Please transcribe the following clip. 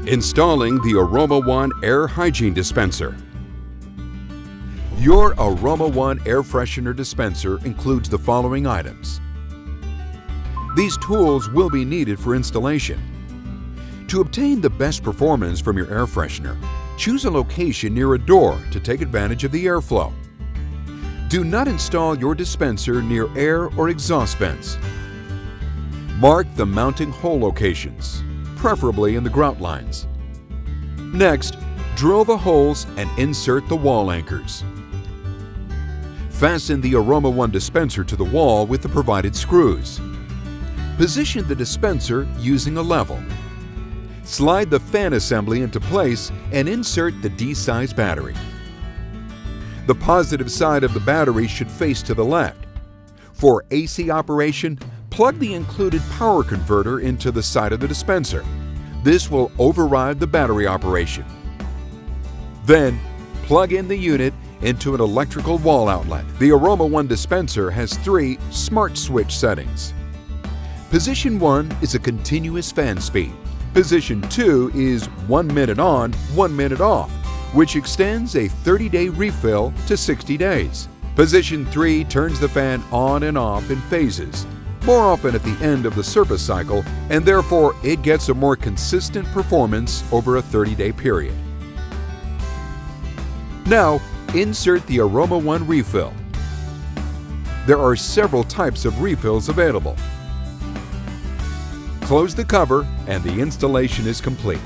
Installing the Aroma One Air Hygiene Dispenser. Your Aroma One Air Freshener Dispenser includes the following items. These tools will be needed for installation. To obtain the best performance from your air freshener, choose a location near a door to take advantage of the airflow. Do not install your dispenser near air or exhaust vents. Mark the mounting hole locations, preferably in the grout lines. Next, drill the holes and insert the wall anchors. Fasten the Aroma One dispenser to the wall with the provided screws. Position the dispenser using a level. Slide the fan assembly into place and insert the D-size battery. The positive side of the battery should face to the left. For AC operation, plug the included power converter into the side of the dispenser. This will override the battery operation. Then, plug in the unit into an electrical wall outlet. The Aroma One dispenser has 3 smart switch settings. Position 1 is a continuous fan speed. Position 2 is 1 minute on, 1 minute off, which extends a 30-day refill to 60 days. Position 3 turns the fan on and off in phases, more often at the end of the service cycle, and therefore it gets a more consistent performance over a 30-day period. Now, insert the Aroma One refill. There are several types of refills available. Close the cover and the installation is complete.